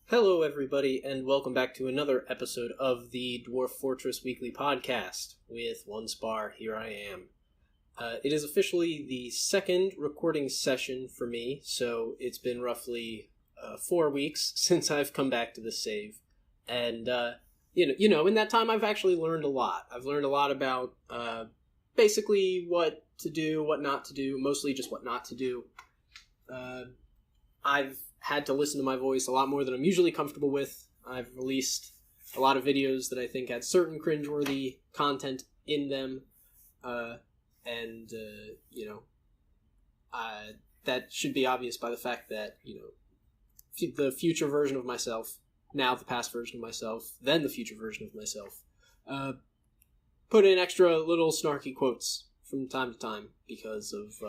Hello, everybody, and welcome back to another episode of the Dwarf Fortress Weekly Podcast with Onespar. Here I am. It is officially the second recording session for me, so it's been roughly 4 weeks since I've come back to the save, and in that time I've actually learned a lot. I've learned a lot about basically what to do, what not to do, mostly just what not to do. I've had to listen to my voice a lot more than I'm usually comfortable with. I've released a lot of videos that I think had certain cringeworthy content in them, that should be obvious by the fact that, the future version of myself, now the past version of myself, then the future version of myself, put in extra little snarky quotes from time to time because of,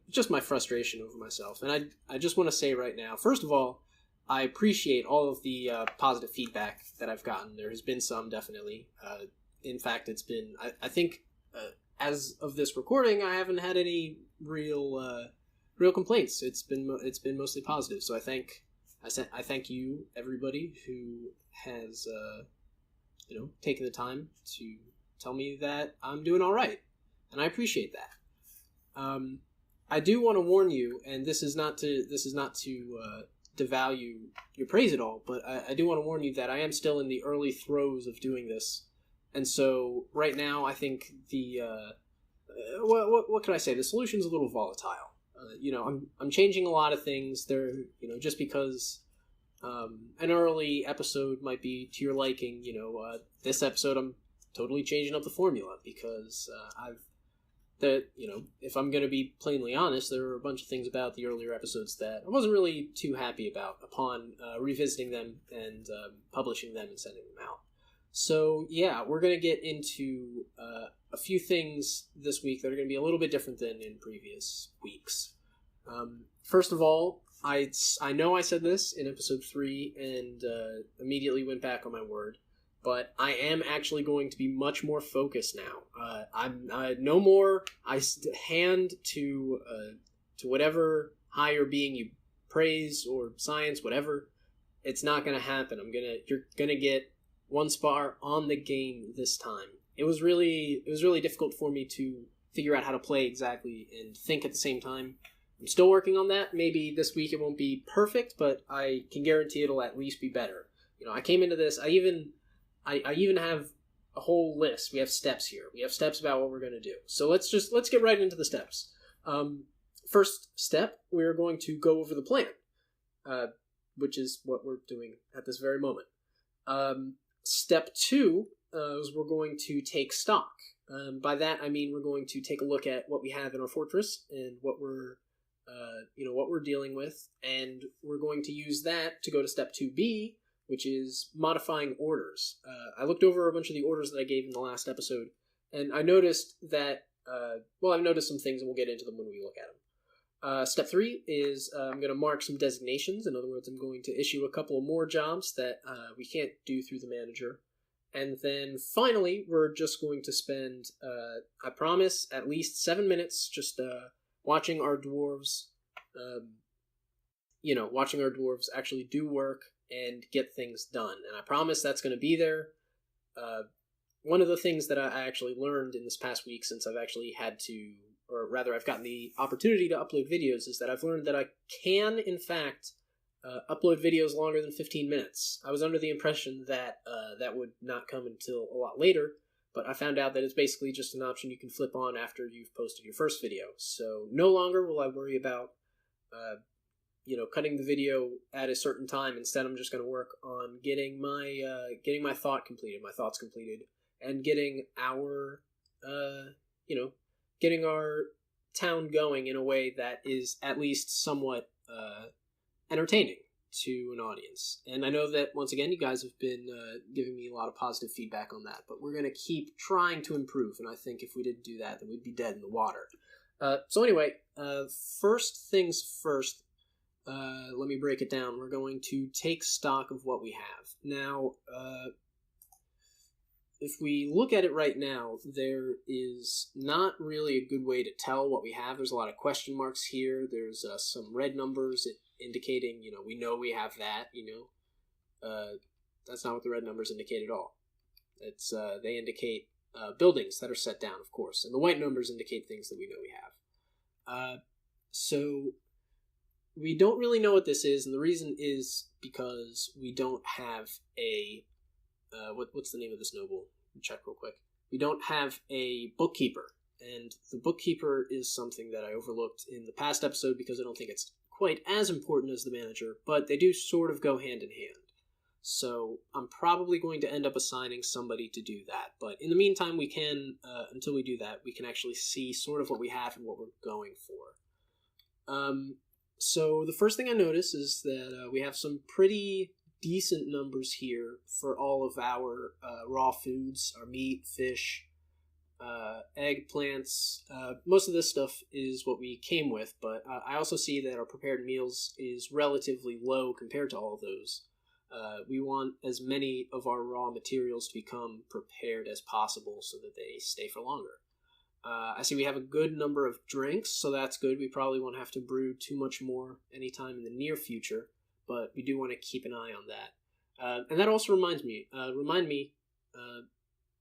just my frustration over myself. And I just want to say right now, first of all, I appreciate all of the positive feedback that I've gotten. There has been some, definitely. In fact, it's been, I think, as of this recording, I haven't had any real complaints. It's been mostly positive. So I thank you, everybody who has, taken the time to tell me that I'm doing all right. And I appreciate that. I do want to warn you, and this is not to devalue your praise at all, but I do want to warn you that I am still in the early throes of doing this, and so right now I think the what can I say? The solution's a little volatile. I'm changing a lot of things. There, just because an early episode might be to your liking, this episode I'm totally changing up the formula because if I'm going to be plainly honest, there were a bunch of things about the earlier episodes that I wasn't really too happy about upon revisiting them and publishing them and sending them out. So, yeah, we're going to get into a few things this week that are going to be a little bit different than in previous weeks. First of all, I know I said this in episode 3 and immediately went back on my word, but I am actually going to be much more focused now. I'm no more. I hand to whatever higher being you praise or science, whatever. It's not going to happen. You're gonna get Onespar on the game this time. It was really difficult for me to figure out how to play exactly and think at the same time. I'm still working on that. Maybe this week it won't be perfect, but I can guarantee it'll at least be better. I came into this. I even have a whole list. We have steps here. We have steps about what we're going to do. So let's get right into the steps. First step, we're going to go over the plan, which is what we're doing at this very moment. Step 2 is we're going to take stock. By that, I mean we're going to take a look at what we have in our fortress and what we're dealing with, and we're going to use that to go to step 2B, which is modifying orders. I looked over a bunch of the orders that I gave in the last episode, and I noticed that, I've noticed some things, and we'll get into them when we look at them. Step 3 is I'm going to mark some designations. In other words, I'm going to issue a couple more jobs that we can't do through the manager. And then finally, we're just going to spend, I promise, at least 7 minutes just watching our dwarves, actually do work and get things done. And I promise that's going to be there. One of the things that I actually learned in this past week, since I've actually had to, or rather I've gotten the opportunity to upload videos, is that I've learned that I can, in fact, upload videos longer than 15 minutes. I was under the impression that that would not come until a lot later, but I found out that it's basically just an option you can flip on after you've posted your first video. So no longer will I worry about cutting the video at a certain time. Instead, I'm just going to work on getting my thoughts completed, and getting our town going in a way that is at least somewhat entertaining to an audience. And I know that, once again, you guys have been giving me a lot of positive feedback on that, but we're going to keep trying to improve, and I think if we didn't do that, then we'd be dead in the water. So anyway, first things first, let me break it down. We're going to take stock of what we have. Now, if we look at it right now, there is not really a good way to tell what we have. There's a lot of question marks here. There's some red numbers. indicating, we know we have that, that's not what the red numbers indicate at all. It's they indicate buildings that are set down, of course, and the white numbers indicate things that we know we have. So we don't really know what this is, and the reason is because we don't have a what's the name of this noble? Check real quick. We don't have a bookkeeper, and the bookkeeper is something that I overlooked in the past episode because I don't think it's quite as important as the manager, but they do sort of go hand in hand. So I'm probably going to end up assigning somebody to do that. But in the meantime, we can, until we do that, we can actually see sort of what we have and what we're going for. So the first thing I notice is that we have some pretty decent numbers here for all of our raw foods, our meat, fish, eggplants. Most of this stuff is what we came with, but I also see that our prepared meals is relatively low compared to all of those. We want as many of our raw materials to become prepared as possible so that they stay for longer. I see we have a good number of drinks, so that's good. We probably won't have to brew too much more anytime in the near future, but we do want to keep an eye on that. And that also remind me,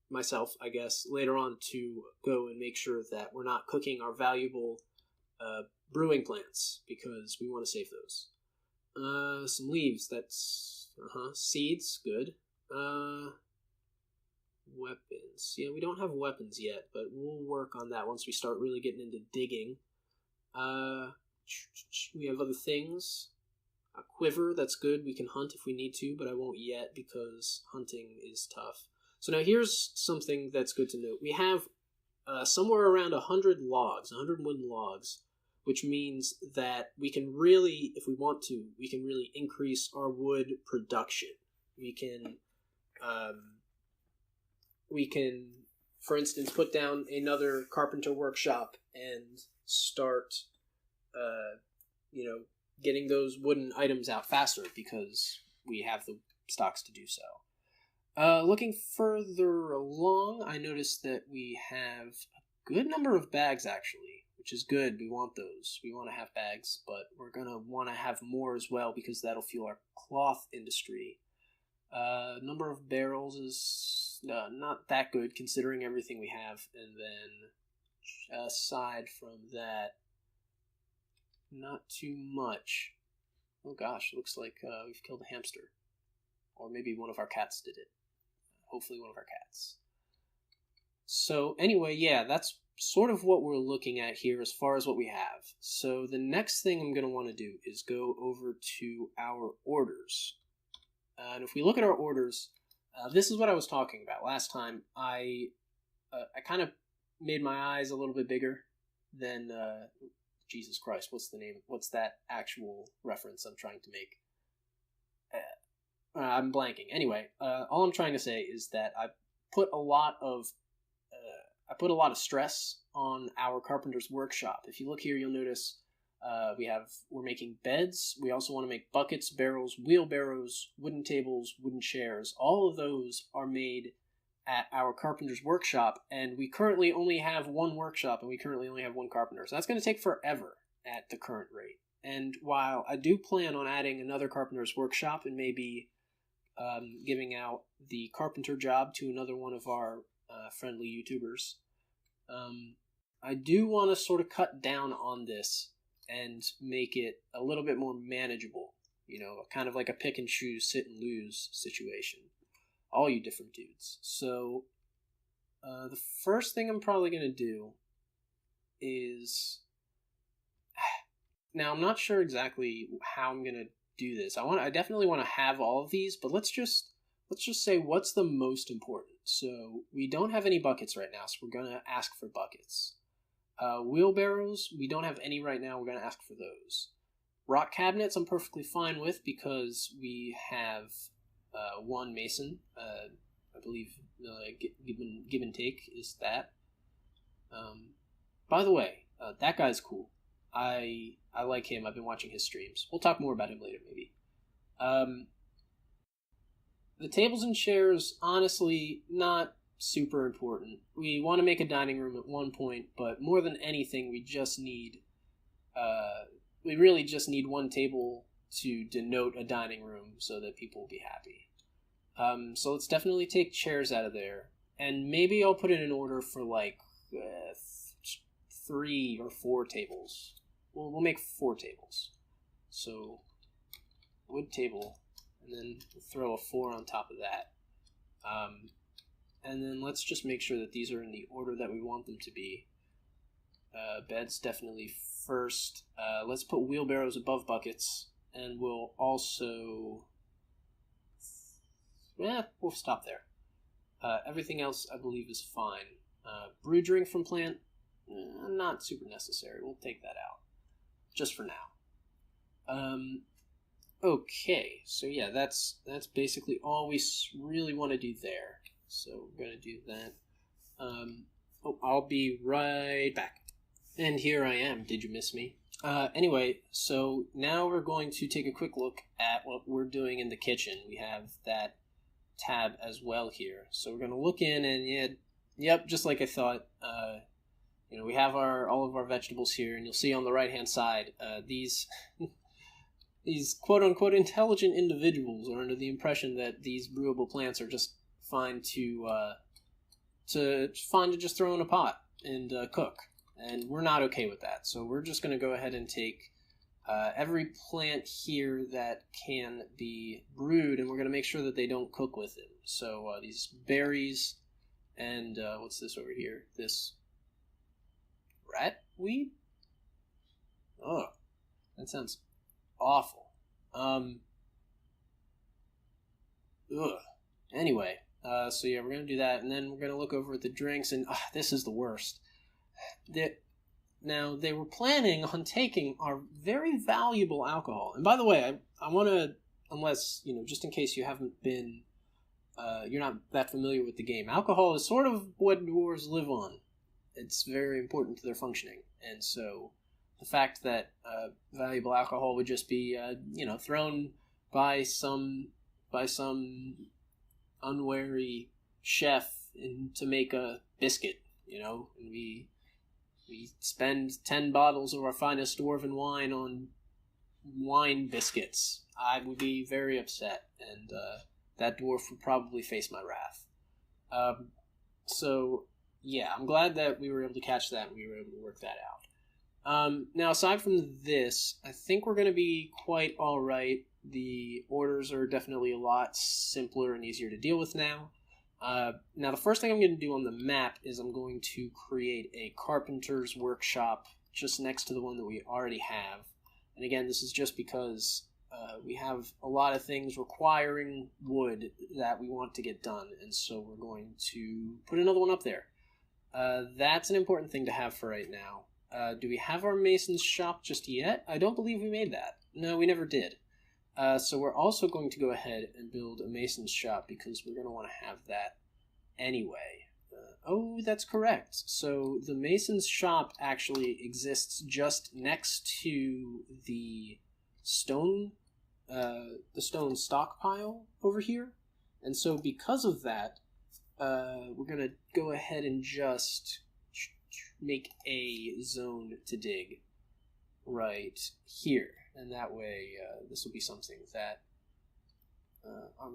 myself, I guess, later on to go and make sure that we're not cooking our valuable brewing plants, because we want to save those. Some leaves, that's... seeds, good. Weapons. Yeah, we don't have weapons yet, but we'll work on that once we start really getting into digging. We have other things. A quiver, that's good. We can hunt if we need to, but I won't yet because hunting is tough. So now here's something that's good to note. We have somewhere around 100 logs, 100 wooden logs, which means that we can really, if we want to, we can really increase our wood production. We can, for instance, put down another carpenter workshop and start, getting those wooden items out faster because we have the stocks to do so. Looking further along, I noticed that we have a good number of bags, actually, which is good. We want those. We want to have bags, but we're going to want to have more as well because that'll fuel our cloth industry. Number of barrels is not that good considering everything we have, and then aside from that, not too much. Oh gosh, looks like we've killed a hamster. Or maybe one of our cats did it. Hopefully one of our cats. So anyway, yeah, that's sort of what we're looking at here as far as what we have. So the next thing I'm going to want to do is go over to our orders. And if we look at our orders, this is what I was talking about. Last time, I kind of made my eyes a little bit bigger than... Jesus Christ, what's the name? What's that actual reference I'm trying to make? I'm blanking. Anyway, all I'm trying to say is that I put a lot of stress on our carpenter's workshop. If you look here, you'll notice we're making beds. We also want to make buckets, barrels, wheelbarrows, wooden tables, wooden chairs. All of those are made at our carpenter's workshop, and we currently only have one workshop, and we currently only have one carpenter. So that's going to take forever at the current rate. And while I do plan on adding another carpenter's workshop and maybe giving out the carpenter job to another one of our friendly YouTubers, I do want to sort of cut down on this and make it a little bit more manageable. Kind of like a pick and choose, sit and lose situation. All you different dudes. So, the first thing I'm probably going to do is... Now, I'm not sure exactly how I'm going to do this. I definitely want to have all of these, but let's just say what's the most important. So, we don't have any buckets right now, so we're going to ask for buckets. Wheelbarrows, we don't have any right now, we're going to ask for those. Rock cabinets, I'm perfectly fine with because we have... one mason, I believe give and take is that. By the way, that guy's cool. I like him. I've been watching his streams. We'll talk more about him later, maybe. The tables and chairs, honestly, not super important. We want to make a dining room at one point, but more than anything, we really just need one table to denote a dining room so that people will be happy. So let's definitely take chairs out of there. And maybe I'll put it in order for like 3 or 4 tables. We'll make 4 tables. So wood table, and then we'll throw a 4 on top of that. And then let's just make sure that these are in the order that we want them to be. Beds definitely first. Let's put wheelbarrows above buckets, and we'll also... we'll stop there. Everything else, I believe, is fine. Brew drink from plant, not super necessary. We'll take that out, just for now. Okay, so yeah, that's basically all we really want to do there. So we're going to do that. I'll be right back. And here I am. Did you miss me? Anyway, so now we're going to take a quick look at what we're doing in the kitchen. We have that tab as well here. So we're going to look in, and yep, just like I thought. We have all of our vegetables here, and you'll see on the right-hand side, these quote-unquote intelligent individuals are under the impression that these brewable plants are just fine to just throw in a pot and cook, and we're not okay with that. So we're just going to go ahead and take every plant here that can be brewed, and we're going to make sure that they don't cook with it. So these berries, and what's this over here? This ratweed? Oh, that sounds awful. Anyway, so yeah, we're going to do that, and then we're going to look over at the drinks, and this is the worst. Now, they were planning on taking our very valuable alcohol. And by the way, I want to, unless, just in case you haven't been, you're not that familiar with the game, alcohol is sort of what dwarves live on. It's very important to their functioning. And so the fact that valuable alcohol would just be, thrown by some unwary chef to make a biscuit, and we spend 10 bottles of our finest dwarven wine on wine biscuits. I would be very upset, and that dwarf would probably face my wrath. So, yeah, I'm glad that we were able to catch that and we were able to work that out. Now, aside from this, I think we're going to be quite alright. The orders are definitely a lot simpler and easier to deal with now. Now, the first thing I'm going to do on the map is I'm going to create a carpenter's workshop just next to the one that we already have. And again, this is just because we have a lot of things requiring wood that we want to get done, and so we're going to put another one up there. That's an important thing to have for right now. Do we have our mason's shop just yet? I don't believe we made that. No, we never did. So we're also going to go ahead and build a mason's shop because we're going to want to have that anyway. That's correct. So the mason's shop actually exists just next to the stone stockpile over here. And so because of that, we're going to go ahead and just make a zone to dig right here. And that way, this will be something that our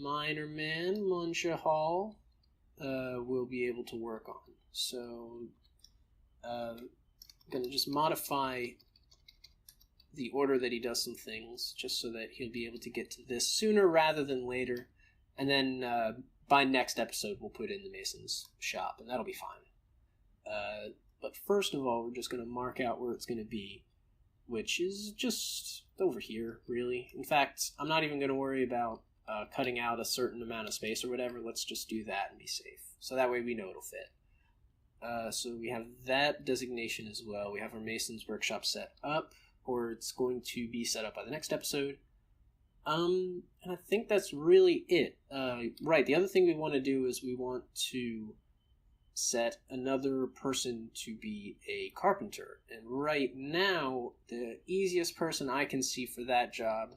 miner man, Muncha Hall, will be able to work on. So, I'm going to just modify the order that he does some things, just so that he'll be able to get to this sooner rather than later. And then, by next episode, we'll put in the mason's shop, and that'll be fine. But first of all, we're just going to mark out where it's going to be, which is just over here, really. In fact, I'm not even going to worry about cutting out a certain amount of space or whatever. Let's just do that and be safe. So that way we know it'll fit. So we have that designation as well. We have our Mason's Workshop set up, or it's going to be set up by the next episode. And I think that's really it. Right, the other thing we want to do is we want to set another person to be a carpenter. And right now, the easiest person I can see for that job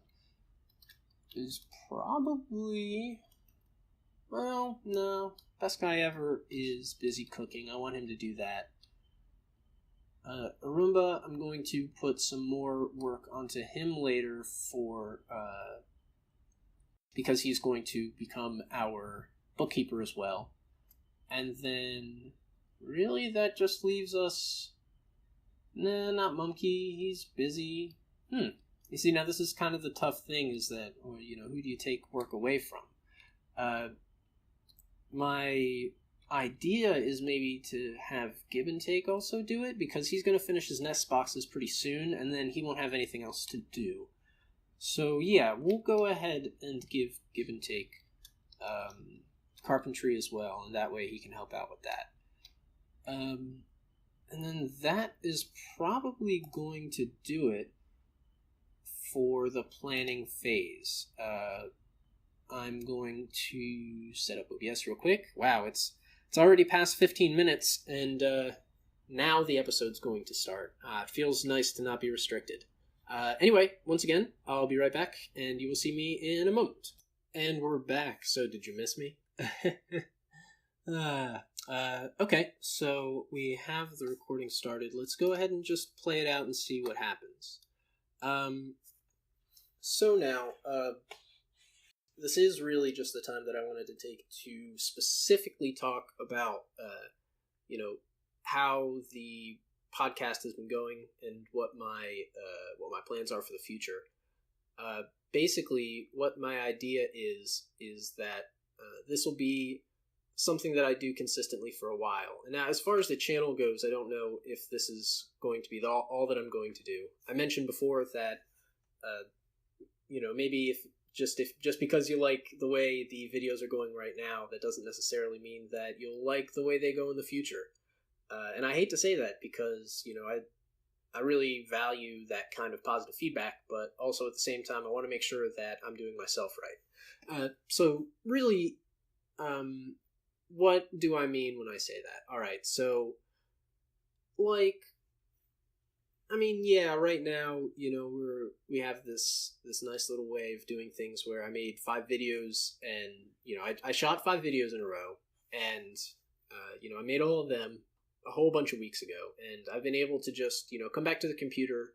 is probably... Well, no. Best guy ever is busy cooking. I want him to do that. Arumba, I'm going to put some more work onto him later because he's going to become our bookkeeper as well. And then, really, that just leaves us... Nah, not Mumkey. He's busy. You see, now this is kind of the tough thing, is that, who do you take work away from? My idea is maybe to have Give and Take also do it, because he's going to finish his nest boxes pretty soon, and then he won't have anything else to do. So yeah, we'll go ahead and give and Take carpentry as well, and that way he can help out with that. And then that is probably going to do it for the planning phase. I'm going to set up OBS real quick. Wow, it's already past 15 minutes, and now the episode's going to start. It feels nice to not be restricted. Anyway, once again, I'll be right back, and you will see me in a moment. And we're back, so did you miss me? Okay, so we have the recording started. Let's go ahead and just play it out and see what happens. So now, this is really just the time that I wanted to take to specifically talk about, how the podcast has been going and what my plans are for the future. Basically, what my idea is that this will be something that I do consistently for a while. And now, as far as the channel goes, I don't know if this is going to be all that I'm going to do. I mentioned before that, maybe if just because you like the way the videos are going right now, that doesn't necessarily mean that you'll like the way they go in the future. And I hate to say that, because, I really value that kind of positive feedback, but also at the same time, I want to make sure that I'm doing myself right. So really, what do I mean when I say that? All right, so, right now, we have this nice little way of doing things where I made 5 videos, and, I shot 5 videos in a row, and, I made all of them a whole bunch of weeks ago, and I've been able to just, come back to the computer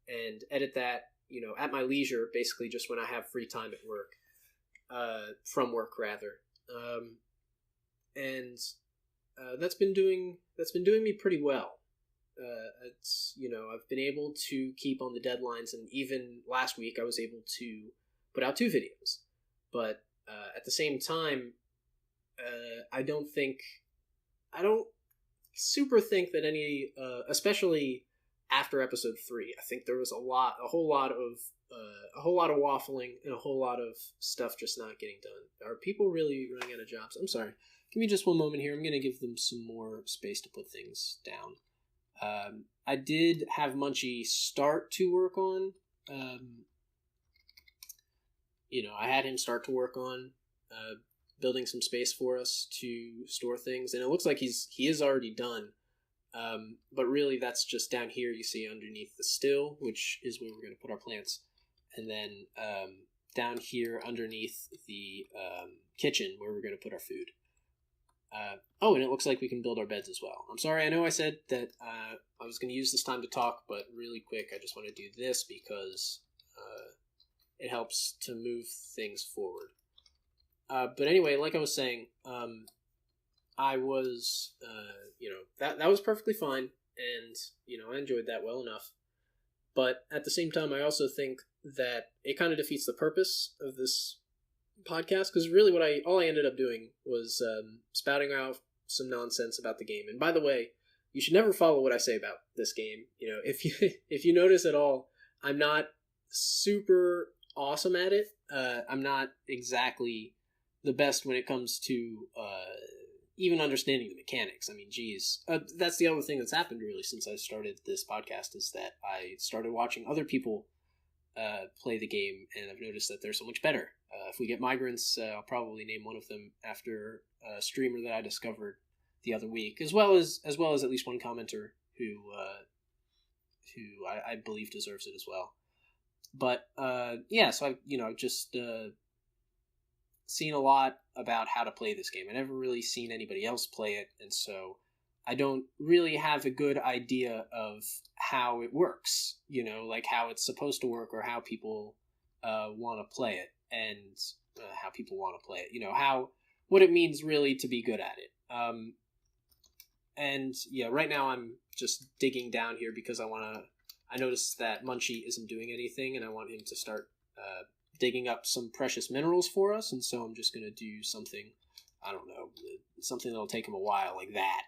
and edit that, at my leisure, basically just when I have free time at work, from work rather. And that's been doing me pretty well. I've been able to keep on the deadlines, and even last week I was able to put out 2 videos. But at the same time, I don't super think that any, especially after episode 3, I think there was a whole lot of waffling and a whole lot of stuff just not getting done. Are people really running out of jobs? I'm sorry. Give me just one moment here. I'm going to give them some more space to put things down. I did have Munchie start to work on, I had him start to work on building some space for us to store things, and it looks like he is already done. But really, that's just down here, you see, underneath the still, which is where we're going to put our plants, and then down here underneath the kitchen, where we're going to put our food. And it looks like we can build our beds as well. I'm sorry, I know I said that I was going to use this time to talk, but really quick, I just want to do this because it helps to move things forward. But anyway, like I was saying, I was, that was perfectly fine, and, I enjoyed that well enough. But at the same time, I also think that it kind of defeats the purpose of this podcast, because really all I ended up doing was spouting out some nonsense about the game. And by the way, you should never follow what I say about this game. If you notice at all, I'm not super awesome at it. I'm not exactly the best when it comes to even understanding the mechanics. I mean, geez. That's the other thing that's happened really since I started this podcast, is that I started watching other people play the game, and I've noticed that they're so much better. If we get migrants, I'll probably name one of them after a streamer that I discovered the other week, as well as at least one commenter who I believe deserves it as well. But so I've just seen a lot about how to play this game. I never really seen anybody else play it, and so I don't really have a good idea of how it works, like how it's supposed to work or how people want to play it, and how people want to play it, what it means really to be good at it. And yeah, right now I'm just digging down here because I noticed that Munchie isn't doing anything, and I want him to start digging up some precious minerals for us, and so I'm just going to do something, I don't know, something that'll take him a while, like that.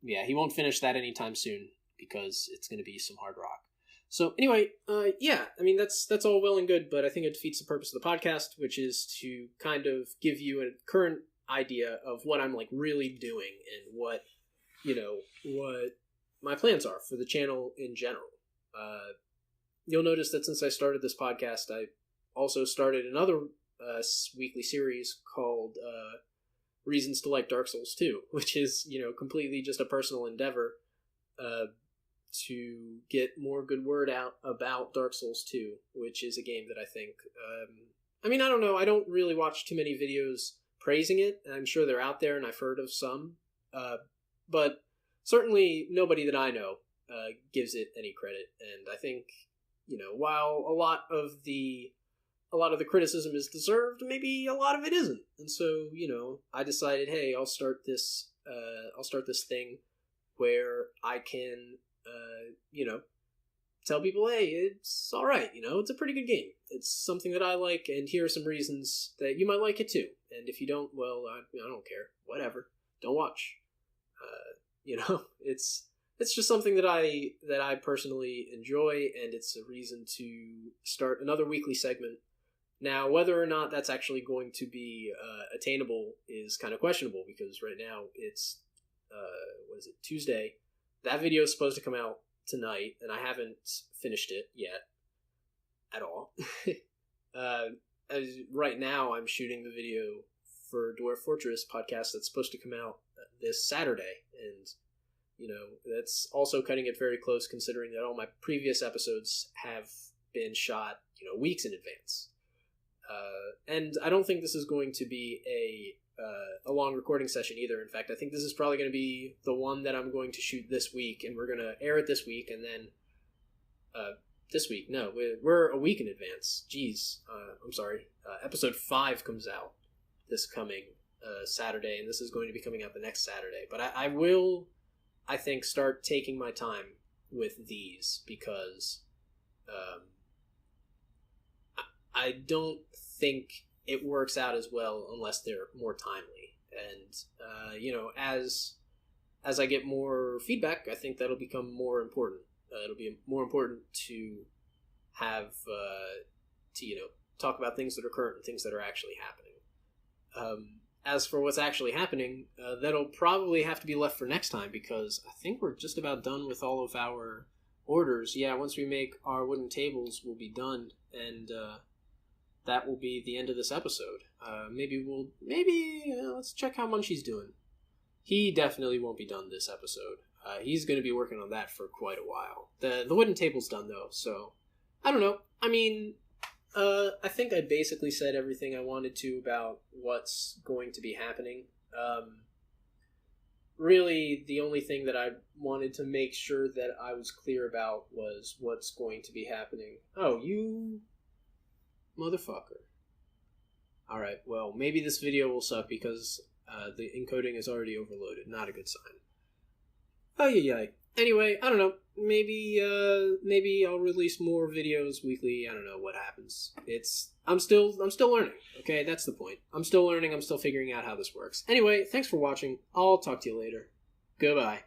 Yeah, he won't finish that anytime soon, because it's going to be some hard rock. So anyway, yeah, I mean, that's all well and good, but I think it defeats the purpose of the podcast, which is to kind of give you a current idea of what I'm, like, really doing, and what my plans are for the channel in general. You'll notice that since I started this podcast, I also started another weekly series called Reasons to Like Dark Souls 2, which is, completely just a personal endeavor to get more good word out about Dark Souls 2, which is a game that I think, I don't know, I don't really watch too many videos praising it. I'm sure they're out there, and I've heard of some, but certainly nobody that I know gives it any credit. And I think, while a lot of the criticism is deserved, maybe a lot of it isn't. And so, I decided, hey, I'll start this thing where I can, tell people, hey, it's all right. It's a pretty good game. It's something that I like, and here are some reasons that you might like it too. And if you don't, well, I don't care. Whatever. Don't watch. It's just something that I personally enjoy, and it's a reason to start another weekly segment. Now, whether or not that's actually going to be attainable is kind of questionable, because right now it's Tuesday. That video is supposed to come out tonight, and I haven't finished it yet at all. Right now, I'm shooting the video for Dwarf Fortress podcast that's supposed to come out this Saturday, and that's also cutting it very close, considering that all my previous episodes have been shot weeks in advance. And I don't think this is going to be a long recording session either. In fact, I think this is probably going to be the one that I'm going to shoot this week, and we're going to air it this week, and then this week, no, we're a week in advance. Jeez, I'm sorry. Episode 5 comes out this coming Saturday, and this is going to be coming out the next Saturday. But I will, I think, start taking my time with these, because I don't think it works out as well unless they're more timely. And as I get more feedback, I think that'll become more important. It'll be more important to have talk about things that are current and things that are actually happening. As for what's actually happening, that'll probably have to be left for next time, because I think we're just about done with all of our orders. Yeah, once we make our wooden tables, we'll be done, and that will be the end of this episode. Let's check how Munchie's doing. He definitely won't be done this episode. He's going to be working on that for quite a while. The wooden table's done, though, so I don't know. I think I basically said everything I wanted to about what's going to be happening. Really, the only thing that I wanted to make sure that I was clear about was what's going to be happening. Oh, you motherfucker. Alright, well, maybe this video will suck because the encoding is already overloaded. Not a good sign. Oh, yeah. Anyway, I don't know. Maybe I'll release more videos weekly. I don't know what happens. I'm still learning. Okay, that's the point. I'm still learning. I'm still figuring out how this works. Anyway, thanks for watching. I'll talk to you later. Goodbye.